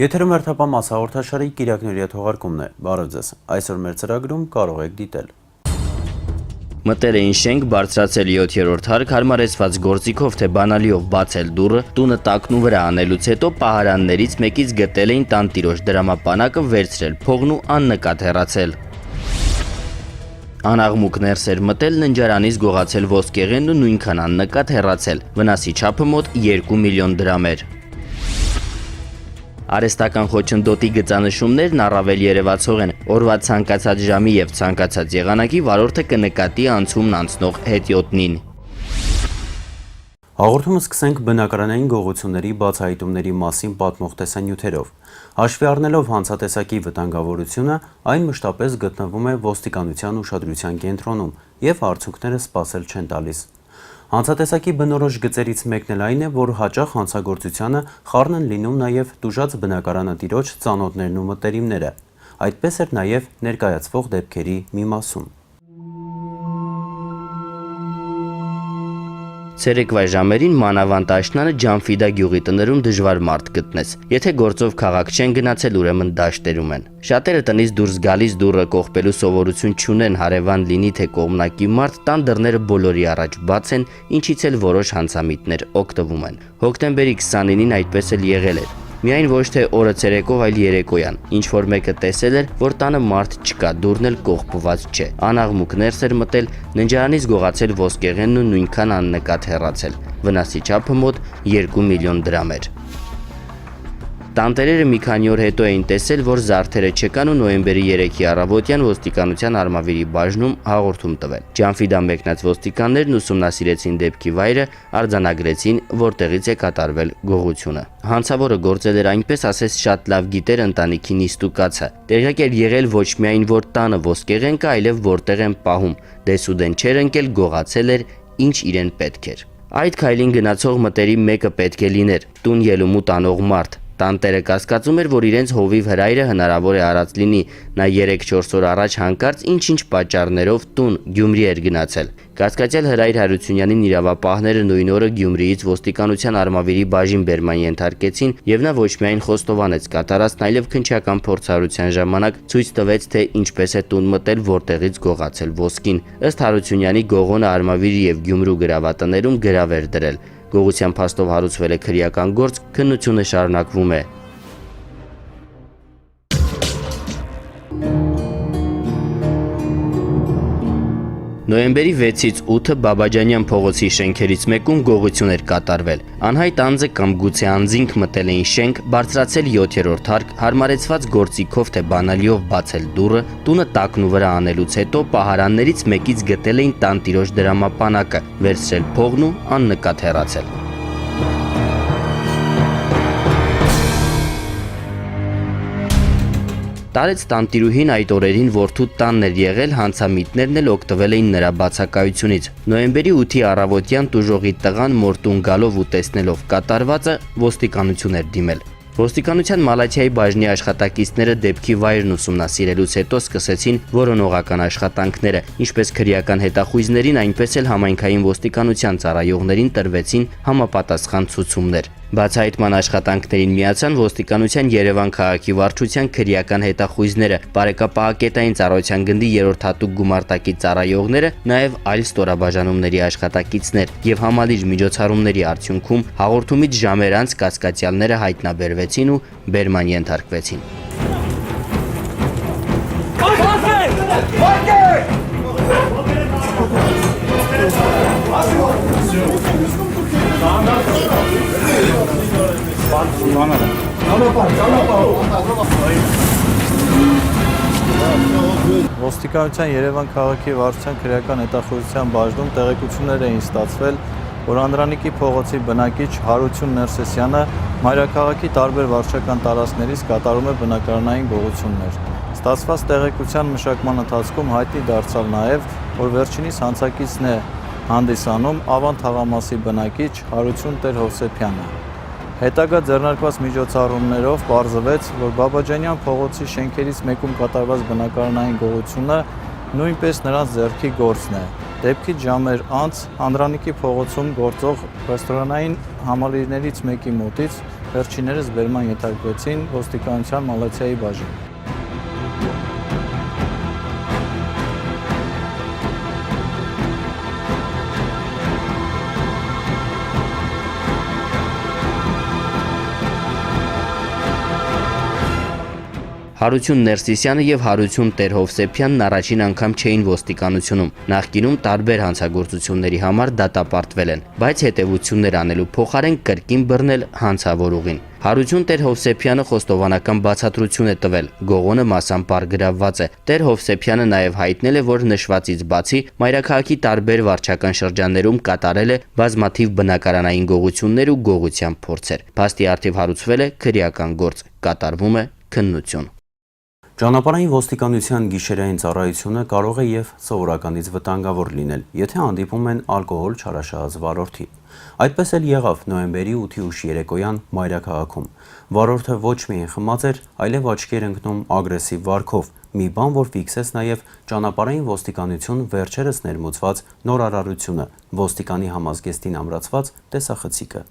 Եթերում հերթապահ մասհաղորդաշարի Կիրակների թողարկումն է։ Բարև ձեզ։ Այսօր մեր ծրագրում կարող եք դիտել. Մտել էին շենք, բարձրացել 7-րդ հարկ, հարմարեցված գործիքով թե բանալիով բացել դուռը, տունը տակնու վրա անելուց հետո պահարաններից մեկից գտել էին տանտիրոջ դրամապանակը, վերցրել փողն ու աննկատ հեռացել։ Անաղմուկ ներս էր մտել, ննջարանից գողացել ոսկեղենն ու նույնքան աննկատ հեռացել։ Վնասի չափը մոտ 2 միլիոն դրամ էր։ Արհեստական խոչընդոտի գծանշումներն առավել երևացող են։ Օրվա ցանկացած ժամի եւ ցանկացած եղանակի վարորդը կնկատի անցումն անցնող հետիոտնին։ Հաղորդումը սկսենք բնակարանային գողությունների բացահայտումների մասին պատմող տեսանյութերով։ Հաշվի առնելով հանցատեսակի վտանգավորությունը, այն մշտապես գտնվում է ոստիկանության ուշադրության կենտրոնում եւ արդյունքները սպասել չեն տալիս։ Հանցատեսակի բնորոշ գծերից մեկն էլ այն է, որ հաճախ հանցագործությանը խառն են լինում նաև տուժած բնակարանատիրոջ ծանոթներն ու մտերիմները։ Այդպես էր նաև ներկայացվող դեպքերի մի մասում։ Ցերեկվա ժամերին մանավանդ աշնանը Ջանֆիդա գյուղի տներում դժվար մարդ գտնես։ Եթե գործով քաղաք չեն գնացել, ուրեմն դաշտերում են։ Շատերը տնից դուրս գալիս դուռը կողպելու սովորություն չունեն, հարևան լինի թե կողմնակի մարդ, տան դռները բոլորի առաջ բաց են, ինչից էլ որոշ հանցամիտներ օգտվում են։ Հոկտեմբերի 29-ին այդպես էլ եղել էր։ Միայն ոչ թե օրը ցերեկով, այլ երեկոյան։ Ինչ որ մեկը տեսել էր, որ տանը մարդ չկա, դուռն էլ կողպված չէ։ Անաղմուկ ներս էր մտել, ննջարանից գողացել ոսկեղենն ու նույնքան աննկատ հեռացել։ Վնասի չափը մոտ 2 միլիոն դրամ էր։ Տանտերերը մի քանի օր հետո էին տեսել, որ զարդերը չկան ու նոյեմբերի 3-ի առավոտյան ոստիկանության արմավիրի բաժնում հաղորդում տվել։ Ջանֆիդա մեկնած ոստիկաններն ուսումնասիրեցին դեպքի վայրը, արձանագրեցին, որտեղից է կատարվել գողությունը։ Հանցավորը գործել էր այնպես, ասես շատ լավ գիտեր ընտանիքի նիստուկացը։ Տեղյակ էր եղել ոչ միայն որ տանը ոսկեղեն կա, այլև որտեղ են պահում։ Դեսուդեն չէր ընկել, գողացել էր, ինչ իրեն պետք էր։ Այդ քայլին գնացող մտերիմ մեկը պետք է լիներ, տուն ելումու տանող մարդ։ Տանտերը կասկածում էր, որ իրենց հովիվ հրայրը հնարավոր է արած լինի։ Նա 3-4 օր առաջ հանկարծ ինչ-ինչ պատճառներով տուն Գյումրի էր գնացել։ Կասկածյալ հրայր Հարությունյանին իրավապահները նույն օրը Գյումրիից ոստիկանության արմավիրի բաժին բերման ենթարկեցին եւ նա ոչ միայն խոստովանեց կատարածն, այլև քննչական փորձառության ժամանակ ցույց տվեց, թե ինչպես է տուն մտել, որտեղից գողացել ոսկին։ Ըստ Հարությունյանի գողոնը արմավիրի եւ Գյումրու գրավատներում գրավ էր դրել։ Գողության փաստով հարուցվել է քրեական գործ, քննությունը շարունակվում է։ Նոյեմբերի 6-ից 8-ը Բաբաջանյան փողոցի շենքերից մեկում գողություն էր կատարվել։ Անհայտ անձը կամ գուցե անձինք մտել էին շենք, բարձրացել 7-րդ հարկ, հարմարեցված գործիքով թե բանալիով բացել դուռը, տունը տակնու վրա անելուց հետո պահարաններից մեկից գտել էին տանտիրոջ դրամապանակը, վերցրել փողն ու աննկատ հեռացել։ Տարեց տանտիրուհին այդ օրերին որդու տանն էր եղել, հանցամիտներն էլ օգտվել էին նրա բացակայությունից։ Նոյեմբերի 8-ի առավոտյան տուժողի տղան մորտուն գալով ու տեսնելով կատարվածը ոստիկանություն էր դիմել։ Ոստիկանության Մալաթիայի բաժնի աշխատակիցները դեպքի վայրն ուսումնասիրելուց հետո սկսեցին որոնողական աշխատանքները, ինչպես քրեական հետախույզներին, այնպես էլ համայնքային ոստիկանության ծառայողներին տրվեցին համապատասխան ցուցումներ։ Բացահայտման աշխատանքներին միացան ոստիկանության Երևան քաղաքի վարչության քրեական հետախույզները, բարեկապահակետային ծառայության գնդի 3-րդ հատուկ գումարտակի ծառայողները, նաև այլ ստորաբաժանումների աշխատակիցներ եւ համալիր միջոցառումների արդյունքում հաղորդումից ժամեր անց կասկածյալները հայտնաբերվեցին ու բերման ենթարկվեցին։ Ոստիկանության Երևան քաղաքի վարչության քրեական հետախուզության բաժնում տեղեկություններ էին ստացվել, որ Անդրանիկի փողոցի բնակիչ Հարություն Ներսեսյանը մայրաքաղաքի տարբեր վարչական տարածքներից կատարում է բնակարանային գողություններ։ Ստացված տեղեկության մշակման ընթացքում հայտնի դարձավ նաև, որ վերջինիս հանցակիցն է հանդիսանում Ավան թաղամասի բնակիչ Հարություն Տեր-Հովսեփյանը։ Հետագա ձեռնարկված միջոցառումներով պարզվեց, որ Բաբաջանյան փողոցի շենքերից մեկում կատարված բնակարանային գողությունը նույնպես նրանց ձեռքի գործն է։ Դեպքից ժամեր անց Անդրանիկի փողոցում գործող ռեստորանային համալիրներից մեկի մոտից վերջիններս բերման ենթարկվեցին ոստիկանության մալացիայի բաժին։ Հարություն Ներսիսյանը եւ Հարություն Տեր-Հովսեփյանն առաջին անգամ չէին ոստիկանությունում։ Նախկինում տարբեր հանցագործությունների համար դատապարտվել են, բայց հետևություններ անելու փոխարեն կրկին բռնել հանցավորուղին։ Հարություն Տեր-Հովսեփյանը խոստովանական բացատրություն է տվել։ Գողոնը մասամբ գրավված է։ Տեր-Հովսեփյանը նաեւ հայտնել է, որ նշվածից բացի մայրաքաղաքի տարբեր վարչական շրջաններում կատարել է բազմաթիվ բնակարանային գողություններ ու գողության փորձեր։ Փաստի առթիվ հարուցվել է քրեական գործ։ Կատարվում է քննություն։ Ճանապարհային ոստիկանության գիշերային ծառայությունը կարող է եւ սովորականից վտանգավոր լինել, եթե հանդիպում են ալկոհոլ չարաշահած վարորդի։ Այդպես էլ եղավ նոյեմբերի 8-ի ուշ երեկոյան Մայրաքաղաքում։ Վարորդը ոչ միայն խմած էր, այլև աչքի էր ընկնում ագրեսիվ վարքով, մի բան, որ ֆիքսեց նաեւ ճանապարհային ոստիկանություն վերջերս ներմուծված նորարարությունը, ոստիկանի համազգեստին ամրացված տեսախցիկը։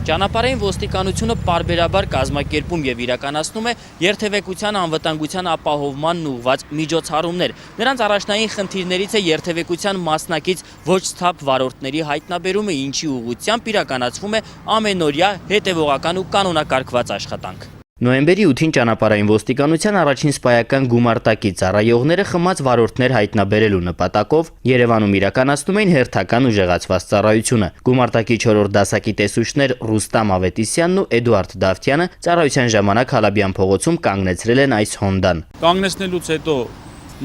Ճանապարհային ոստիկանությունը պարբերաբար կազմակերպում եւ իրականացնում է երթևեկության անվտանգության ապահովմանն ուղղված միջոցառումներ։ Նրանց առաջնային խնդիրներից է երթևեկության մասնակից ոչ սթափ վարորդների հայտնաբերումը, ինչի ուղղությամբ իրականացվում է ամենօրյա հետևողական ու կանոնակարգված աշխատանք։ Նոյեմբերի 8-ին ճանապարհային ոստիկանության առաջին սպայական գումարտակի ծառայողները խմած վարորդներ հայտնաբերելու նպատակով Երևանում իրականացնում էին հերթական ուժեղացված ծառայությունը։ Գումարտակի 4-րդ դասակի տեսուչներ Ռուստամ Ավետիսյանն ու Էդուարդ Դավթյանը ծառայության ժամանակ Հալաբյան փողոցում կանգնեցրել են այս Հոնդան։ Կանգնեցնելուց հետո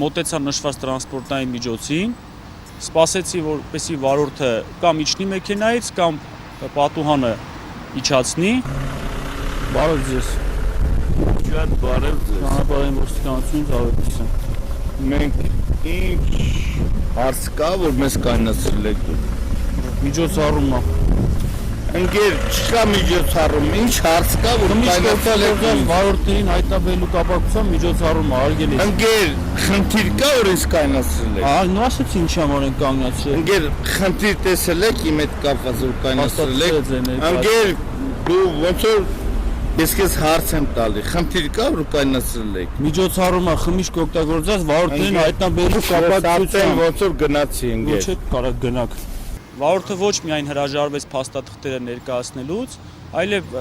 մոտեցա նշված տրանսպորտային միջոցին, սպասեցի, որպեսզի վարորդը կամ իջնի մեքենայից, կամ պատուհանը իջացնի։ Բարև ձեզ։ Շատ բարև ձեզ։ Ճանապարհային ոստիկանությունից Ավետիսյան։ Մենք ինչ հարց կա, որ մեզ կայնացրել եք դուք։ Միջոցառում է։ Ընկեր, չկա միջոցառում, ինչ հարց կա, որ կայնացրել եք դուք։ վարորդներին հայտնաբերելու կապակցությամբ միջոցառում է արգել է։ Ընկեր, խնդիր կա, որ ինձ կայնացրել եք։ Նո ասեցի ինչ համար են կանգնացրել։ Ընկեր, խնդիր տեսել եք իմ հետ կապված, որ կայնացրել եք։ Ընկեր, դու ոնց որ ես քեզ հարց եմ տալի, խնդիր կա, որ կայնացրել եք։ Միջոցառումը խմիչք օգտագործած վարորդներին հայտնաբերելու կապակցությամբ ոնց որ գնացի, ընկեր։ Ոչ է կարող գնաք։ Վարորդը ոչ միայն հրաժարվեց փաստաթղթերը ներկայացնելուց, այլև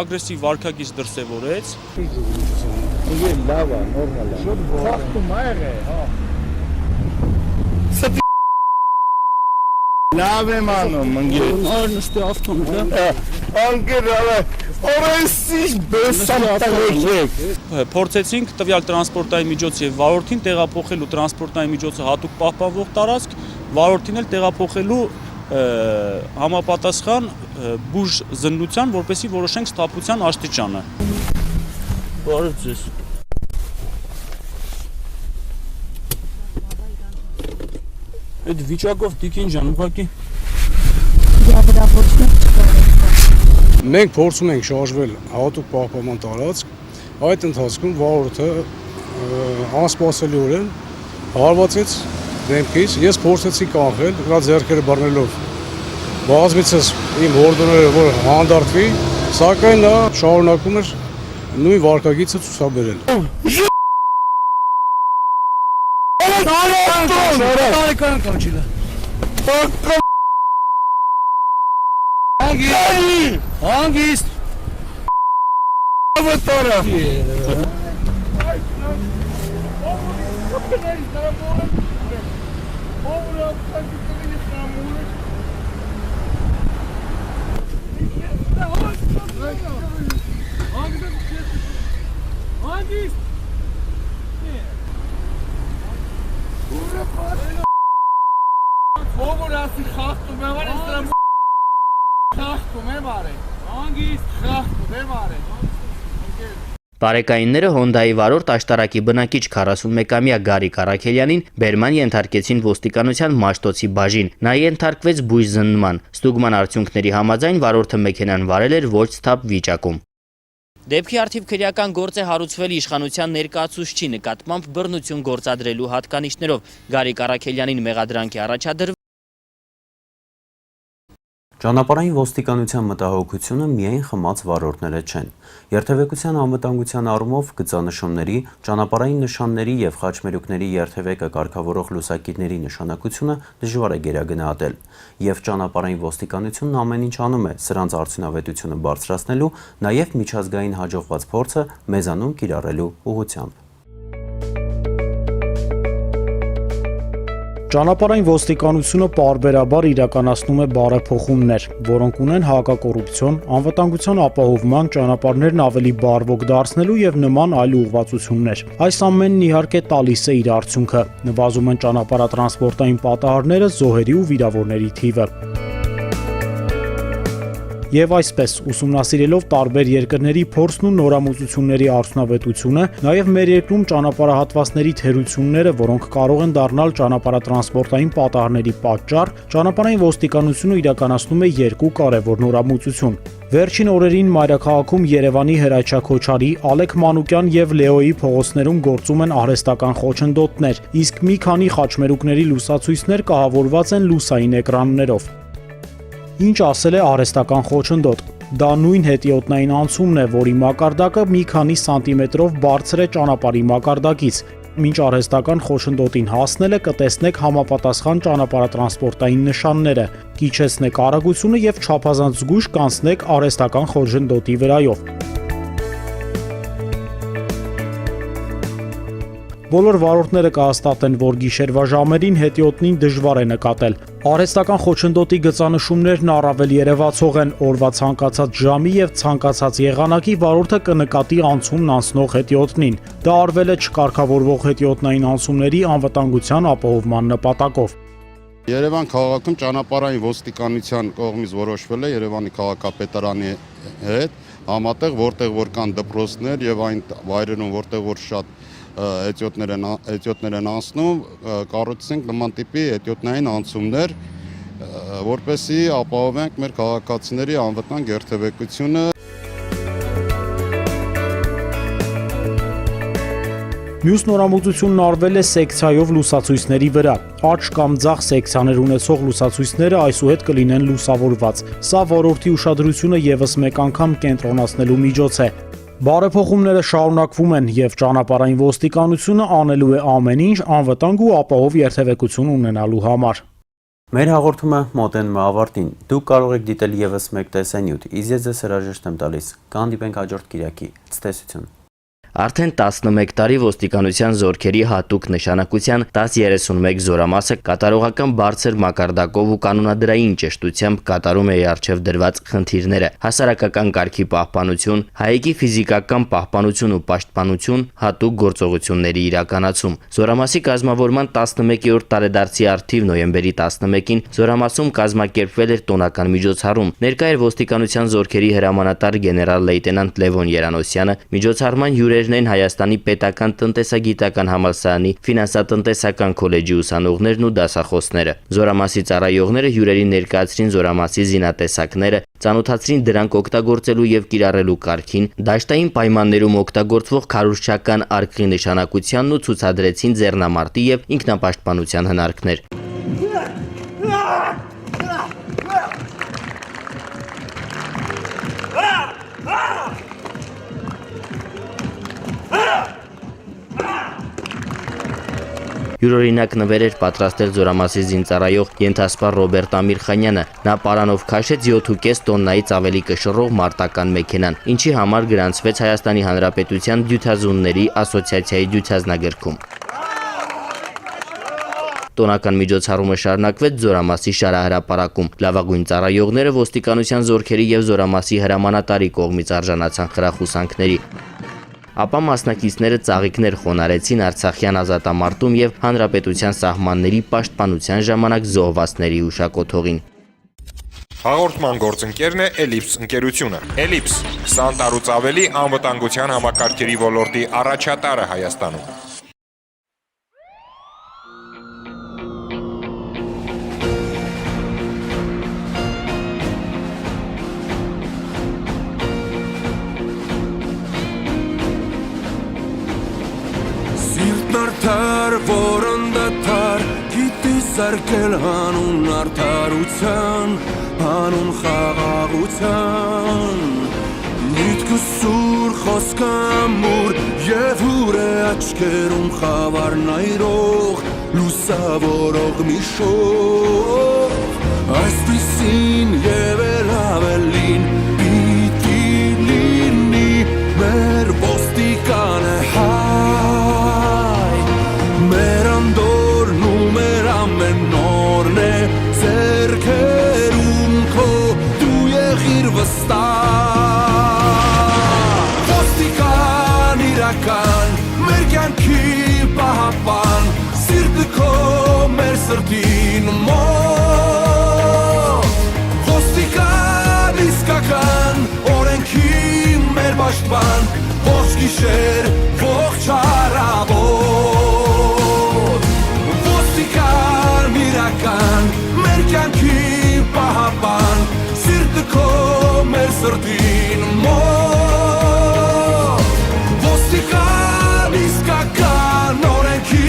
ագրեսիվ վարքագիծ դրսևորեց։ Ընկեր, լավ է, նորմալ է։ Շուտ խախտում ա եղել, հա։ Լավ եմ անում, ընկեր։ Նստի ավտոն, հա։ Ընկեր, օրեսի բեսանտարեք։ Փորձեցինք տվյալ տրանսպորտային միջոց եւ վարորդին տեղափոխելու տրանսպորտային միջոցը հատուկ պահպանվող տարածք, վարորդին էլ տեղափոխելու համապատասխան բուժ զննության, որպեսզի որոշենք սթափության աստիճանը։ Բարև ձեզ։ Այդ վիճակով Տիկին ջան, ուղղակի Մենք փորձում ենք շարժվել հատուկ պահպանման տարածք, այդ ընթացքում վարորդը անսպասելիորեն հարվածեց դեմքից, ես փորձեցի կանխել, նրա ձեռքերը բռնելով բազմիցս իմ հորդորները, որ հանդարտվի, սակայն նա շարունակում էր նույն վարքագիծը ցուցաբերել։ Հանգիստ։ Ավտորա։ Բարեկայինները Հոնդայի վարորդ աշտարակի բնակիչ 41-ամյա Գարիկ Արաքելյանին բերման ենթարկեցին ոստիկանության Մաշտոցի բաժին։ Նա ենթարկվեց բույժ զննման։ Ստուգման արդյունքների համաձայն վարորդը մեքենան վարել էր ոչ սթափ վիճակում։ Դեպքի առթիվ քրեական գործ է հարուցվել իշխանության ներկայացուցչի նկատմամբ բռնություն գործադրելու հատկանիշներով։ Գարիկ Առաքելյանին մեղադրանք է առաջադրվել։ Ճանապարհային ոստիկանության մտահոգությունը միայն խմած վարորդները չեն։ Երթևեկության անվտանգության առումով գծանշումների, ճանապարհային նշանների և խաչմերուկների երթևեկը կարգավորող լուսակիրների նշանակությունը դժվար է գերագնահատել, և ճանապարհային ոստիկանությունն ամեն ինչ անում է սրանց արդյունավետությունը բարձրացնելու, նաև միջազգային հաջողված փորձը մեզանում կիրառելու ուղղությամբ։ Ճանապարհային ոստիկանությունը պարբերաբար իրականացնում է բարեփոխումներ, որոնք ունեն հակակոռուպցիոն, անվտանգության ապահովման, ճանապարհներն ավելի բարվոք դարձնելու և նման այլ ուղղվածություններ։ Այս ամենն իհարկե տալիս է իր արդյունքը, նվազում են ճանապարհատրանսպորտային պատահարները, զոհերի ու վիրավորների թիվը։ Եվ այսպես, ուսումնասիրելով տարբեր երկրների փորձն ու նորամուծությունների արդյունավետությունը, նաև մեր երկրում ճանապարհահատվածների թերությունները, որոնք կարող են դառնալ ճանապարհատրանսպորտային պատահարների պատճառ, ճանապարհային ոստիկանությունը իրականացնում է երկու կարևոր նորամուծություն։ Վերջին օրերին մայրաքաղաքում Երևանի Հրաչյա Քոչարի, Ալեք Մանուկյան և Լեոյի փողոցներում գործում են արհեստական խոչընդոտներ, իսկ մի քանի խաչմերուկների լուսացույցներ կահավորված են լուսային էկրաններով։ Ինչ ասել է արհեստական խոչընդոտ։ Դա նույն հետիոտնային անցումն է, որի մակարդակը մի քանի սանտիմետրով բարձր է ճանապարհի մակարդակից։ Մինչ արհեստական խոչընդոտին հասնելը կտեսնեք համապատասխան ճանապարհատրանսպորտային նշանները, կիչեցնեք արագությունը և չափազանց զգույշ կանցնեք արհեստական խոչընդոտի վրայով։ Բոլոր վարորդները կհաստատեն, որ գիշերվա ժամերին հետիոտնին դժվար է նկատել։ Արհեստական խոչընդոտի գծանշումներն առավել երևացող են օրվա ցանկացած ժամի և ցանկացած եղանակի վարորդը կնկատի անցումն անցնող հետիոտնին։ Դա արվել է չկարգավորվող հետիոտնային անցումների անվտանգության ապահովման նպատակով։ Երևան քաղաքում ճանապարհային ոստիկանության կողմից որոշվել է Երևանի քաղաքապետարանի հետ համատեղ, որտեղ որ կան դպրոցներ եւ այն վայրերում, որտեղ որ շատ հետիոտներ են անցնում, կառուցենք նման տիպի հետիոտնային անցումներ, որպեսզի ապահովենք մեր քաղաքացիների անվտանգ երթևեկությունը։ Մյուս նորամուծությունն արվել է սեկցիայով լուսացույցների վրա։ Աջ կամ ձախ սեկցիաներ ունեցող լուսացույցները այսուհետ կլինեն լուսավորված։ Սա ոլորտի ուշադրությունը ևս մեկ անգամ կենտրոնացնելու միջոց է։ Բարեփոխումները շարունակվում են և ճանապարհային ոստիկանությունը անելու է ամեն ինչ անվտանգ ու ապահով երթևեկություն ունենալու համար։ Մեր հաղորդումը մոտենում է ավարտին։ Դուք կարող եք դիտել ևս մեկ տեսանյութ, իսկ ես ձեզ հրաժեշտ եմ տալիս։ Կհանդիպենք հաջորդ կիրակի։ Ցտեսություն։ Արդեն 11 տարի ոստիկանության զորքերի հատուկ նշանակության 1031 զորամասը կատարողական բարձր մակարդակով ու կանոնադրային ճշտությամբ կատարում է առջև դրված խնդիրները՝ հասարակական կարգի պահպանություն, հայեկի ֆիզիկական պահպանություն ու պաշտպանություն, հատուկ գործողությունների իրականացում։ Զորամասի կազմավորման 11-րդ տարեդարձի առթիվ նոյեմբերի 11-ին զորամասում կազմակերպվել էր տոնական միջոցառում։ Ներկա էր ոստիկանության զորքերի հրամանատար գեներալ լեյտենանտ Լևոն Երանոսյանը, միջոցառման հյուրերն են Հայաստանի պետական տնտեսագիտական համալսարանի ֆինանսատնտեսական քոլեջի ուսանողներն ու դասախոսները։ Զորամասի ծառայողները հյուրերին ներկայացրին զորամասի զինատեսակները, ծանոթացրին դրանք օգտագործելու և կիրառելու կարգին, դաշտային պայմաններում օգտագործվող քարոզչական արկղի նշանակությանն ու ցուցադրեցին ձեռնամարտի և ինքնապաշտպանության հնարքներ։ Յուրօրինակ նվեր էր պատրաստել զորամասի զինծառայող ենթասպա Ռոբերտ Ամիրխանյանը։ Նա պարանով քաշեց 7.5 տոննայից ավելի կշռող մարտական մեքենան, ինչի համար գրանցվեց Հայաստանի Հանրապետության դյութազունների ասոցիացիայի դյութազնագրքում։ Տոնական միջոցառումը շարունակվեց զորամասի շարահրապարակում։ Լավագույն ծառայողները ոստիկանության զորքերի և զորամասի հրամանատարի կողմից արժանացան խրախուսանքների։ Ապա մասնակիցները ծաղիկներ խոնարհեցին Արցախյան ազատամարտում և հանրապետության սահմանների պաշտպանության ժամանակ զոհվածների հուշակոթողին։ Հաղորդման գործընկերն է Էլիպս ընկերությունը։ Էլիպս 20 տարուց ավելի անվտանգության համակարգերի ոլորտի առաջատարը Հայաստանում։ արդար, որ անդադար գիտի սարքել հանուն արդարության, հանուն խաղաղության Միտքը սուր, խոսքը ամուր և հուր է աչքերում խավարն այրող լուսավորող մի շող Այսպիսին և էլ ավելին պիտի լինի մեր ոստիկանը հայ Մեր անդորն ու մեր ամեն նորն է ձեռքերում քո դու եղիր վստահ Ոստիկան իրական մեր կյանքի պահապան Սիրտը քո մեր սրտին մոտ Ոստիկան իսկական օրենքի մեր պաշտպան Ողջ գիշեր, ողջ առավոտ Ոստիկան իրական մեր կյանքի պահապան Սիրտը քո մեր սրտին մոտ Ոստիկան իսկական օրենքի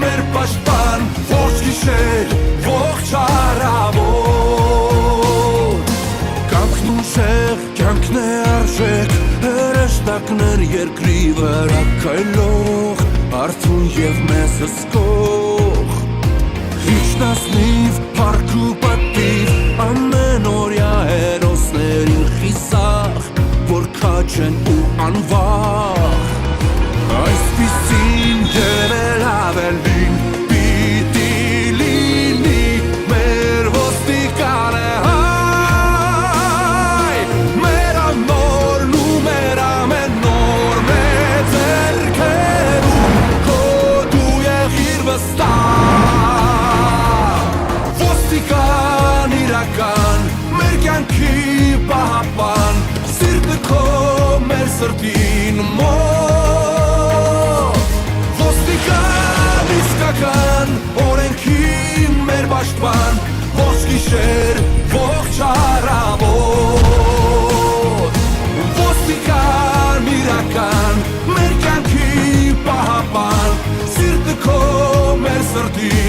մեր պաշտպան Ողջ գիշեր, ողջ առավոտ Կամքն ուշեղ, կյանքն է արժեք Հրեշտակներ երկրի վրա քայլող Արթուն և մեզ հսկող Իջնասնիվ, փառք ու պատիվ Ամեն օրյա հերոսներին խիսախ Որ քաջ են ու անվախ Այսպիսին և էլ ավելին Պիտի լինի մեր ոստիկանը հայ Մեր անորն ու մեր ամեն նորն է ձեռքերում Քո դու եղիր վստահ Ոստիկան իրական մեր կյանքի պահապան Սիրտը քո մեր սրտին մոտ Ոստիկան իսկական օրենքի մեր պաշտպան Ողջ գիշեր, ողջ առավոտ Ոստիկան իրական մեր կյանքի պահապան Սիրտը քո մեր սրտին